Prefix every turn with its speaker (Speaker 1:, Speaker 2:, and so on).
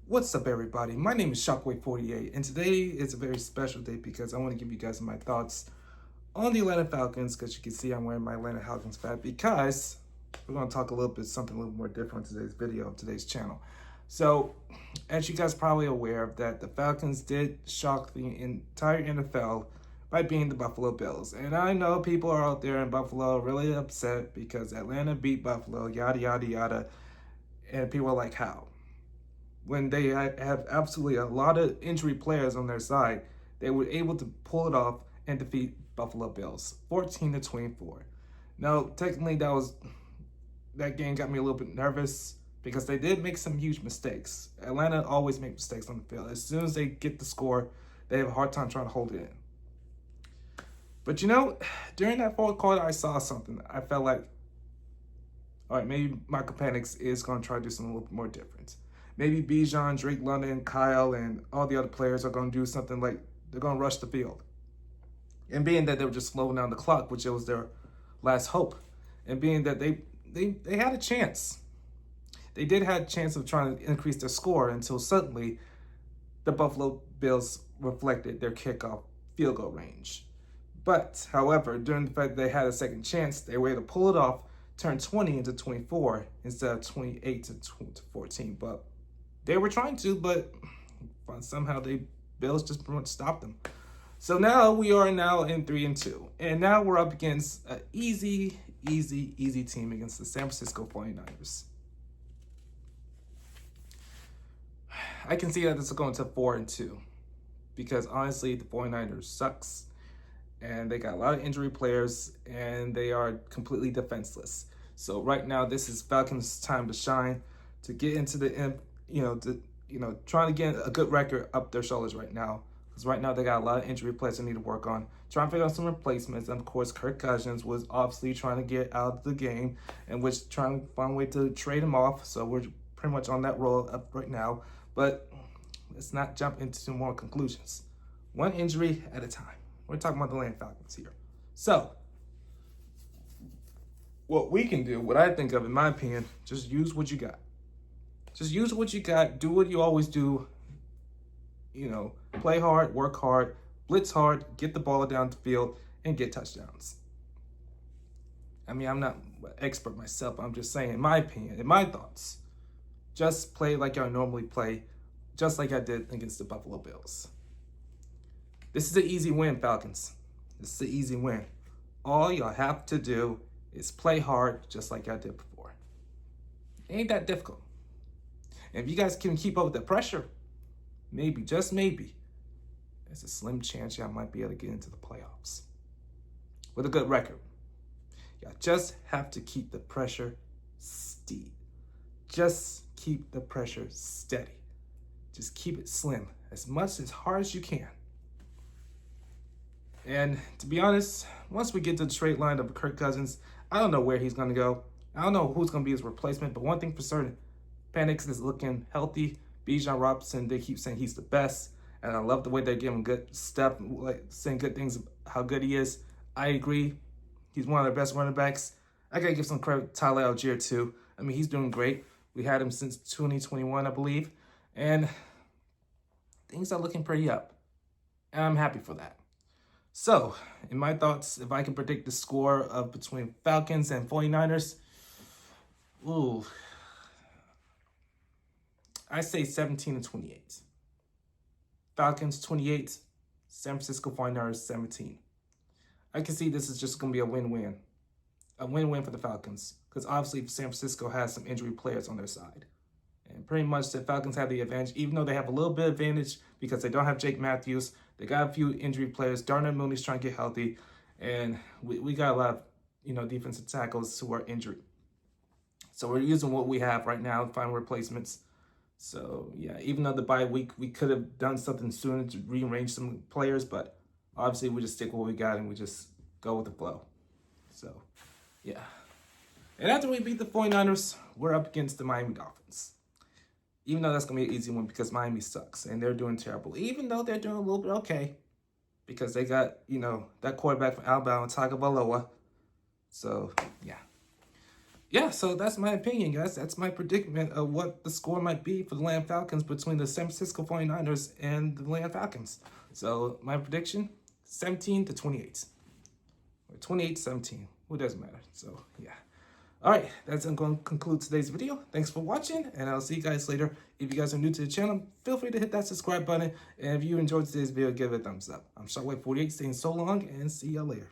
Speaker 1: What's up, everybody? My name is Shockwave48, and today is a very special day because I want to give you guys my thoughts on the Atlanta Falcons. Because you can see I'm wearing my Atlanta Falcons hat because we're going to talk a little bit something a little more different in today's video, today's channel. So, as you guys probably aware of that, the Falcons did shock the entire NFL by beating the Buffalo Bills. And I know people are out there in Buffalo really upset because Atlanta beat Buffalo, yada, yada, yada. And people are like, how? When they have absolutely a lot of injury players on their side, they were able to pull it off and defeat Buffalo Bills 14-24. Now, technically, that game got me a little bit nervous because they did make some huge mistakes. Atlanta always make mistakes on the field. As soon as they get the score, they have a hard time trying to hold it in. But during that fourth quarter, I saw something. I felt like, all right, maybe Michael Penix is going to try to do something a little bit more different. Maybe Bijan, Drake London, Kyle, and all the other players are going to do something like they're going to rush the field. And being that they were just slowing down the clock, which was their last hope, and being that they had a chance. They did have a chance of trying to increase their score until suddenly the Buffalo Bills reflected their kickoff field goal range. But, however, during the fact that they had a second chance, they were able to pull it off, turn 20 into 24 instead of 28 to 14. But they were trying to, but somehow the Bills just pretty much stopped them. So now we are now in 3-2. And now we're up against an easy team against the San Francisco 49ers. I can see that this is going to 4-2 because honestly, the 49ers sucks. And they got a lot of injury players and they are completely defenseless. So right now, this is Falcons' time to shine, to get into the trying to get a good record up their shoulders right now. Because right now they got a lot of injury players they need to work on. Trying to figure out some replacements. And of course, Kirk Cousins was obviously trying to get out of the game and was trying to find a way to trade him off. So we're pretty much on that roll up right now. But let's not jump into more conclusions. One injury at a time. We're talking about the Atlanta Falcons here. So, what we can do, what I think of, in my opinion, just use what you got. Just use what you got. Do what you always do. Play hard, work hard, blitz hard, get the ball down the field, and get touchdowns. I mean, I'm not an expert myself. I'm just saying, in my opinion, in my thoughts, just play like y'all normally play, just like I did against the Buffalo Bills. This is an easy win, Falcons. This is an easy win. All y'all have to do is play hard just like I did before. It ain't that difficult. And if you guys can keep up with the pressure, maybe, just maybe, there's a slim chance y'all might be able to get into the playoffs with a good record. Y'all just have to keep the pressure steady. Just keep the pressure steady. Just keep it slim, as hard as you can. And to be honest, once we get to the straight line of Kirk Cousins, I don't know where he's going to go. I don't know who's going to be his replacement, but one thing for certain, Penix is looking healthy. Bijan Robinson, they keep saying he's the best, and I love the way they're giving good stuff, like saying good things about how good he is. I agree. He's one of their best running backs. I got to give some credit to Tyler Algier, too. I mean, he's doing great. We had him since 2021, I believe, and things are looking pretty up, and I'm happy for that. So, in my thoughts, if I can predict the score of between Falcons and 49ers, I say 17-28. Falcons 28, San Francisco 49ers 17. I can see this is just going to be a win-win. A win-win for the Falcons. Because obviously San Francisco has some injury players on their side. And pretty much the Falcons have the advantage, even though they have a little bit of advantage because they don't have Jake Matthews. They got a few injury players. Darnell Mooney's trying to get healthy. And we got a lot of, defensive tackles who are injured. So we're using what we have right now to find replacements. So, yeah, even though the bye week, we could have done something sooner to rearrange some players. But obviously we just stick with what we got and we just go with the flow. So, yeah. And after we beat the 49ers, we're up against the Miami Dolphins. Even though that's going to be an easy one because Miami sucks and they're doing terrible. Even though they're doing a little bit okay because they got, that quarterback from Alabama, Tagovailoa. So, yeah. yeah, so that's my opinion, guys. That's my predicament of what the score might be for the Atlanta Falcons between the San Francisco 49ers and the Atlanta Falcons. So my prediction, 17-28. Or 28-17. It doesn't matter. So yeah. All right, that's going to conclude today's video. Thanks for watching, and I'll see you guys later. If you guys are new to the channel, feel free to hit that subscribe button. And if you enjoyed today's video, give it a thumbs up. I'm Shockwave48 saying so long, and see y'all later.